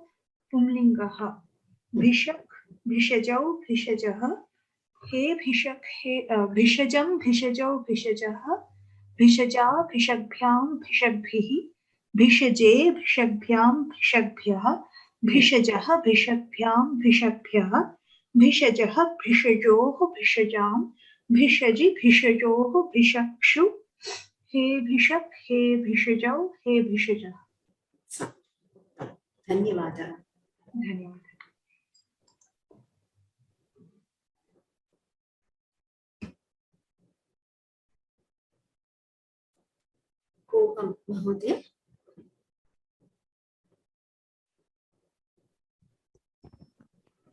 Pumlingaha. Bhishak Bhishajau Bhishajaha. He Bhishak He Bhishajam Bhishajau Bhishajaha. Bhishaja Bhishakbhyam Bhishakbhihi. Bhishaje Bhishakbhyam Bhishakbhyaha. Bhishajaha Bhishakbhyam Bhishakbhyaha. Bhishajaha Bhishajoho Bhishajam. Bhishaji Bhishajoho Bhishakshu. He Bhishak He Bhishajau He Bhishaja. Dhanyavada. Dhanyavada. Mahodaya.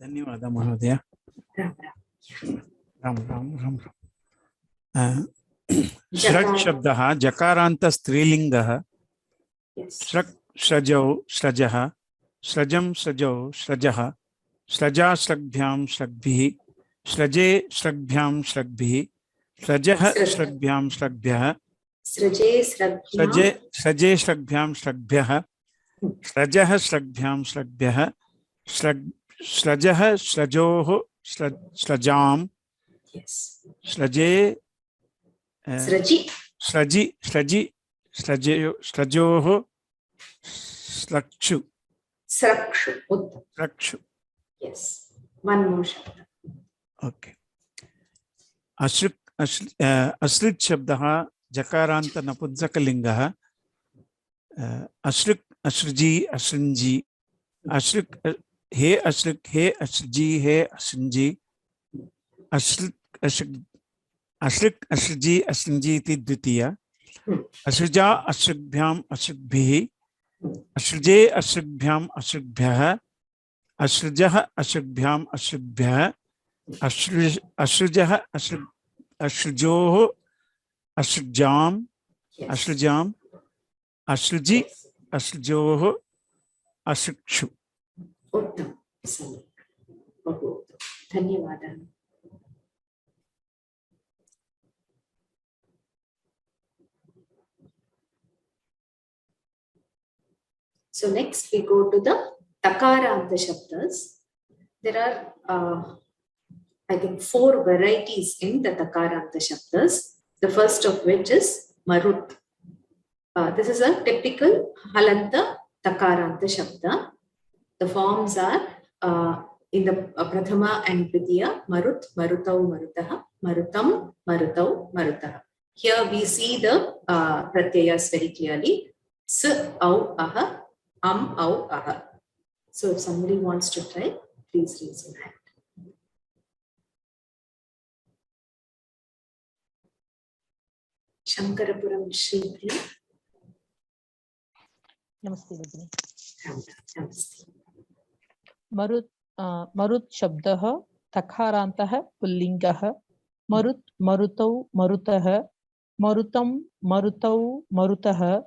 धन्यवाद महोदय. राम. श्रज शब्दः जकारान्त स्त्रीलिङ्गः. श्रक् श्रजौ श्रजः. श्रजं श्रजौ श्रजः. श्रजा श्रग्भ्यां श्रग्भिः. श्रजे श्रग्भ्यां श्रग्भिः. Srajah Sragbhyam Sragbhyah. Sraje Sragbhyam Sragbhyah. Srajah Sragbhyam Sragbhyah. Srajah Srajoh Srajam. Yes. Sraje Sraji. Srajoh Srakshu. Srakshu. Yes. One more shabda. Okay. Asrit Shabdaha Jakaranta Napunsakalingaha. Asrik Asriji Asrinji. Asrik He Asriji He Asrinji. Asrik Asriji Asrinji iti Dvitiya. Asrija Asrikbhyam Asrikbhihi. Asrije Asrikbhyam Asrikbhyah. Asrujah Asrikbhyam Asrikbhyah. Asrujah Asrujoh Asrujam. Asrujam. Asruji Asrujoh Asrukshu. Uttam. Dhanyawada. So next we go to the Takaranta Shabdas. There are, I think, 4 varieties in the Takaranta Shabdas. The first of which is Marut. This is a typical Halanta Takaranta Shabda. The forms are in the Prathama and Dvitiya, Marut, Marutau, Marutaha, Marutam, Marutau, Marutaha. Here we see the pratyayas very clearly. S, au, aha, au, aha. So if somebody wants to try, please raise your hand. Shankarapuram Shri. Namaste, Bhagini. Namaste. Marut Shabdah Takarantah Pullingah. Marut Marutau Marutah. Marutam Marutau Marutah.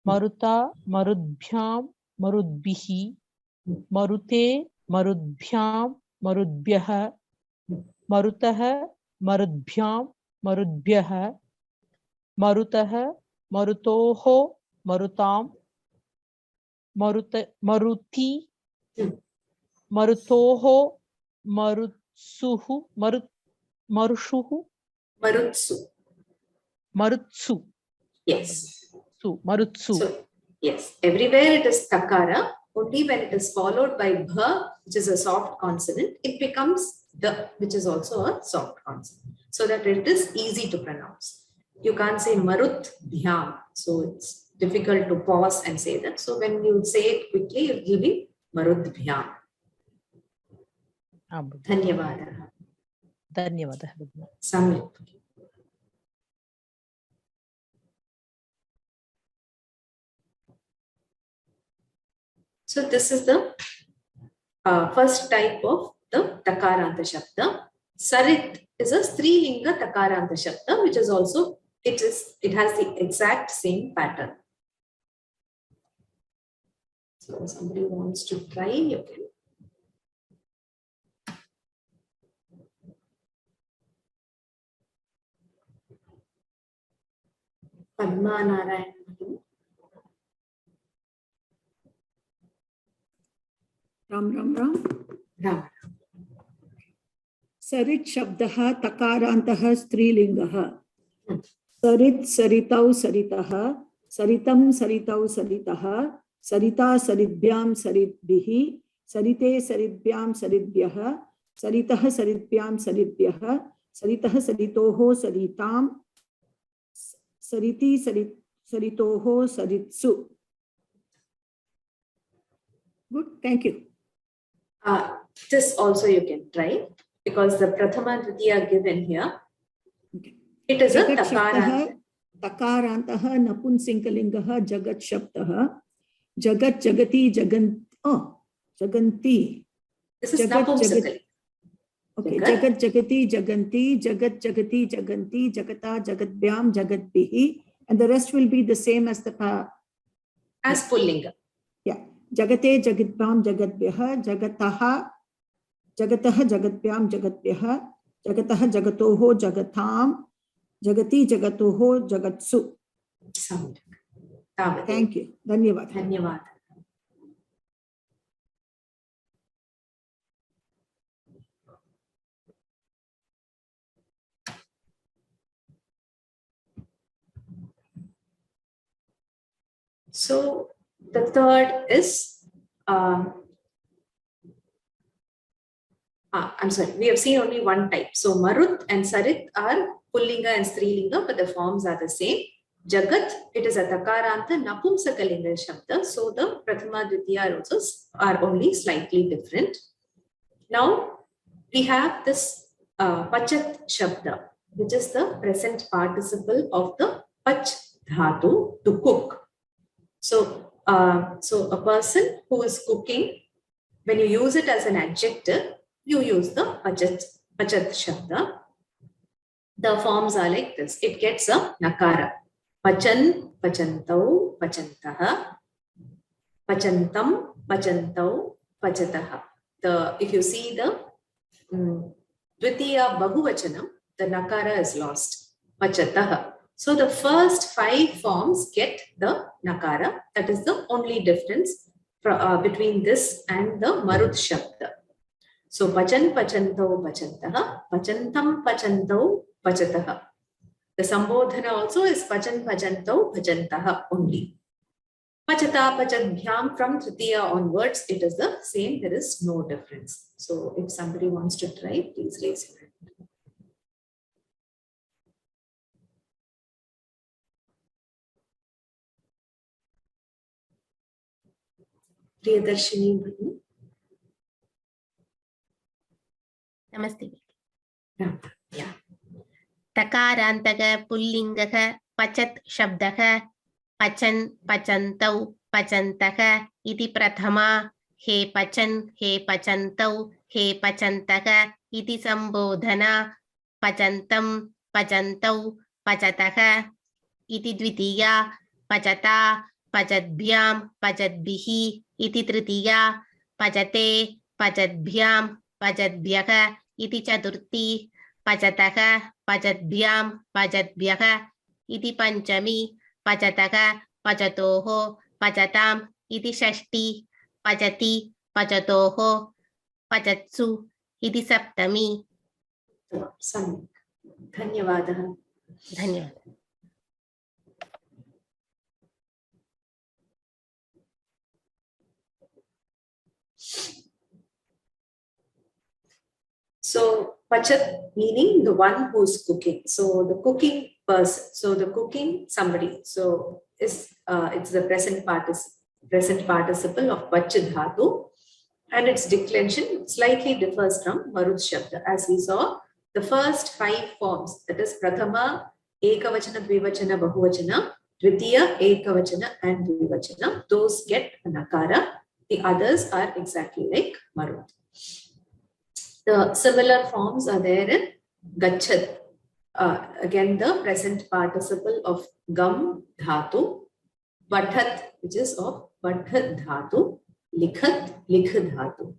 Maruta Marudbhyam Marudbihi. Marute Marudbhyam Marudbhyah. Marutah Marudbhyam Marudbhyah. Marutah Marutoho Marutam. Maruti Marutoho Marutsuhu Marushuhu Marutsu. Yes. Marutsu. So, yes, everywhere it is Takara. Only when it is followed by Bha, which is a soft consonant, it becomes the, which is also a soft consonant, so that it is easy to pronounce. You can't say Marut Dhyam, so it's difficult to pause and say that. So when you say it quickly, it will be Marut Dhyam. Dhanyawada. Dhanyawada. Samyuk. So this is the first type of the Takaranta Shabda. Sarit is a Strilinga Takaranta Shabda, which is also, it has the exact same pattern. So if somebody wants to try, you can. Padma Narayan. Ram. Sarit Shabdaha Takarantah Strilingaha. Sarit Saritau Saritaha. Saritam Saritau Saritaha. Sarita Saritbhyam Saritbihi. Sarite Saritbhyam Saritbhyaha. Saritaha Saritbhyam Saritbhyaha. Saritaha Saritoho Saritam. Sariti Saritoho Saritsu. Good, thank you. This also you can try, because the Prathama and Dvitiya are given here. Okay. It is Jagat a Takaranta. Takarantaha Napunsinkalingaha Jagat Shabdaha. Jagat Jagati Jaganti. This is Napunsakali. Okay, Jagat Jagati Jaganti, Jagat Jagati Jaganti, Jagata Jagatbhyam Jagatbihi, and the rest will be the same as the as Pullinga. Yeah. Jagate Jagatbhyam Jagatbhyaha, Jagataha Jagatbhyam Jagatbhyaha, Jagataha Jagatoho Jagatam, Jagati, Jagatoho, Jagatsu. Thank you. Dhanyavad. Dhanyavad. So the third is, I'm sorry, we have seen only one type. So Marut and Sarit are Pullinga and Strilinga, but the forms are the same. Jagat, it is a Takaranta Napumsakalinga Shabda. So the Prathama Dvitiya also are only slightly different. Now we have this Pachat Shabda, which is the present participle of the Pach Dhatu, to cook. So, so a person who is cooking, when you use it as an adjective, you use the Pachat Shabda. The forms are like this. It gets a Nakara. Pachan, Pachantau, Pachantaha. Pachantam, Pachantau, Pachataha. If you see the Dvitiya Bahuvachanam, the Nakara is lost. Pachataha. So the first 5 forms get the Nakara. That is the only difference between this and the Marut Shabda. So Pachan, Pachantau, Pachantaha. Pachantam, Pachantau, Pachataha. The Sambodhana also is Pachan, Pachantau, Pachantaha only. Pachata, Pachatbhyam, from Tritiya onwards, it is the same. There is no difference. So if somebody wants to try, please raise your hand. Priyadarshini Bhagini. Namaste. Yeah. Takarantaka Pullingaka Pachat Shabdaka Pachan Pachantau Pachantaka iti Prathama He Pachan He Pachantau He Pachantaka iti Sambodhana Pachantam Pachantau Pachataka iti Dvitiya Pachata Pachatbhyam Pachatbihi iti Tritiya Pachate Pachatbhyam Pachatbhyaka iti Chaturti Pachataka Pachatbhyam Pachatbhyaka iti Panchami Pachataka Pachatoho Pachatam iti Shashti Pachati Pachatoho Pachatsu iti Saptami. Dhanyavadaha. Dhanyavad. So Pachat meaning the one who is cooking. So the cooking person. So the cooking somebody. So is it's the present participle of Pachat Dhatu, and its declension slightly differs from Marut Shabda. As we saw, the first 5 forms, that is Prathama, Ekavachana, Dvivachana, Bahuvachana, Dvitiya, Ekavachana and Dvivachana, those get a Nakara. The others are exactly like Marut. The similar forms are there in Gachat. Again, the present participle of Gam Dhatu, Vathat, which is of Vathat Dhatu, Likhat, Likha Dhatu.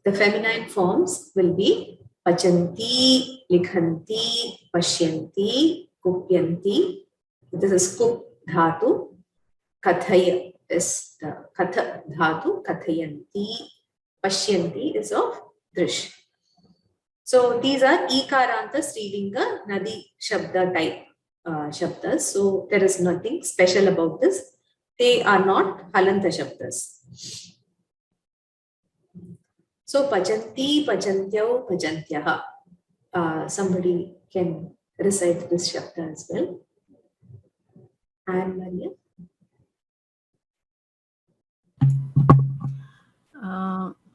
The feminine forms will be Pachanti, Likhanti, Pashyanti, Kupyanti. This is Kup Dhatu. Kathaya is the Katha Dhatu, Kathayanti. Pashyanti is of Drish. So these are Ikaranta, Strilinga, Nadi Shabda type Shabdas. So there is nothing special about this. They are not Halanta Shabdas. So Pachanti, Pachantyau, Pachantyaha. Somebody can recite this Shabda as well. And Maria.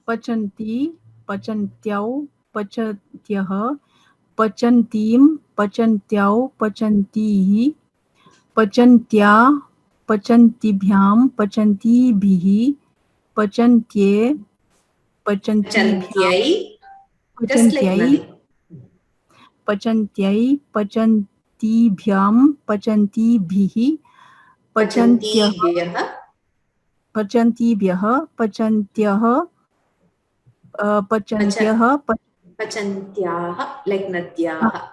Pachanti, Pachantyau, Pachantyah, Pachantim, Pachantyau, Pachantihi, Pachantya, Pachantibhyam, Pachantibhihi, Pachantye, Pachantibhyam, Pachantyai, Pachantyai, Pachantibhyam, Pachantibhihi, Pachantyah, Pachantyah, Pachantyah, Pachantyaha, Pachantyaha, like Nadyaha.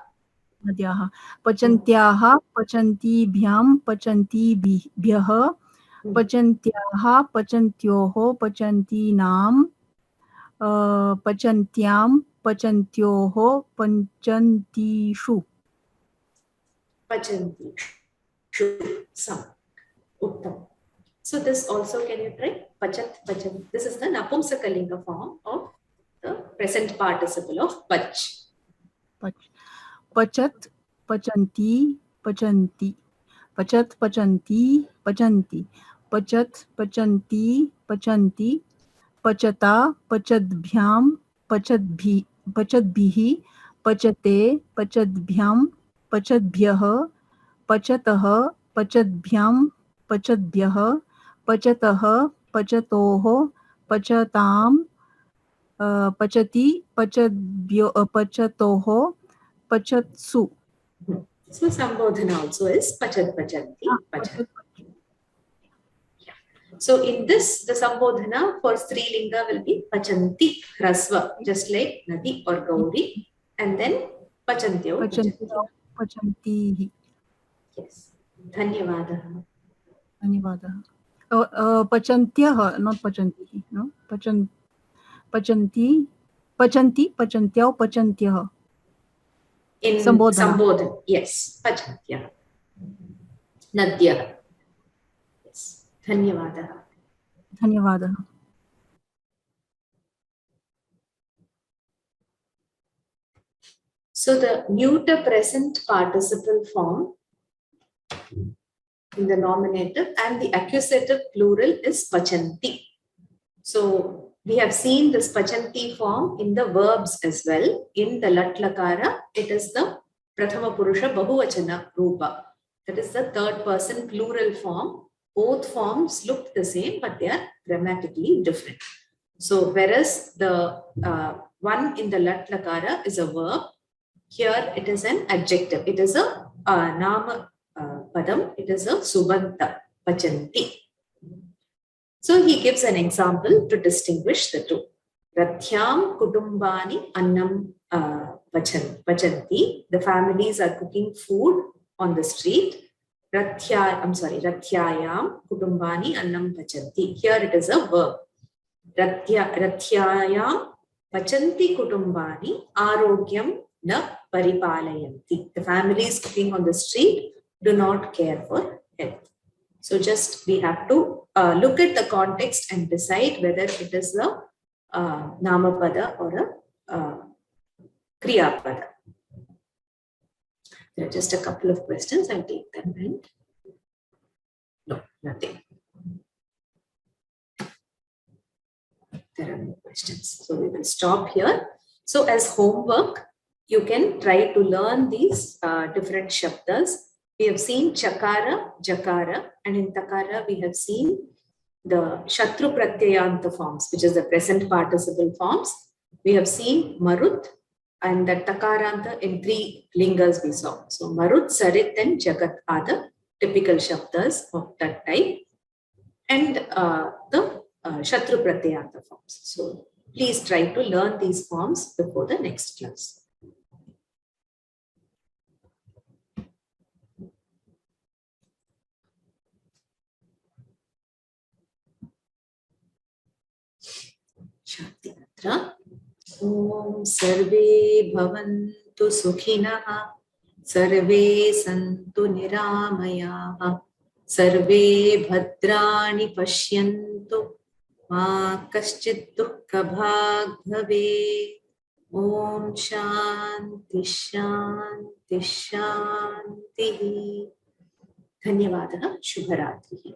नद्याः पचन्त्याः पचन्तीभ्यां पचन्तीभ्यः पचन्त्याः पचन्त्योः पचन्तीनां पचन्त्यां पचन्त्योः पचन्तीषु Pachantishu. Some. Uttam. So this also can you try? Pachat, pachan. This is the Napumsakalinga form of the present participle of pach. पचत् पचन्ति पचन्ति पचत् पचन्ति पचन्ति पचत् पचन्ति पचन्ति पचता पचद्भ्यां पचद्भिः पचते पचद्भ्यां पचद्भ्यः पचतः पचद्भ्यां पचद्भ्यः पचतः पचतोः पचतां पचति पचतोः pachatsu. So Sambodhana also is pachat pachanti. Pachat. Yeah. So in this, the Sambodhana for Strilinga will be pachanti hrasva, just like Nadi or Gauri, and then pachantyo pachanti. Yes. Dhanyavadaha. Dhanyavadaha. Pachantyah, not pachanti. No, pachanti, pachanti, pachantyao, pachantyah. In Sambodhana, yes, pachantya. Nadya. Yes. Dhanyavadaha. Dhanyavadaha. So the neuter present participle form in the nominative and the accusative plural is pachanti. So we have seen this pachanti form in the verbs as well. In the latlakara, it is the prathama purusha bahuvachana rupa. That is the third person plural form. Both forms look the same, but they are grammatically different. So whereas the one in the latlakara is a verb, here it is an adjective. It is a nama padam. It is a subanta pachanti. So he gives an example to distinguish the two. Rathyam kutumbani annam pachanti. The families are cooking food on the street. Rathyayam kutumbani annam pachanti. Here it is a verb. Rathyayam pachanti kutumbani arogyam na paripalayanti. The families cooking on the street do not care for health. So just we have to look at the context and decide whether it is a namapada or a kriyapada. There are just a couple of questions. I'll take them and no, nothing. There are no questions. So we will stop here. So as homework, you can try to learn these different shabdas. We have seen chakara, jakara, and in takara we have seen the shatru pratyayanta forms, which is the present participle forms. We have seen marut and the takaranta in 3 lingas we saw. So marut, sarit, and jagat are the typical shabdas of that type, and the shatru pratyayanta forms. So please try to learn these forms before the next class. Om Sarve Bhavantu Sukhinah Sarve Santu Niramayaha Sarve Bhadrani Pashyantu Ma Kaschid Dukkha Bhag Bhave. Om Shanti Shanti Shanti. Dhanyavadaha. Shubharatri.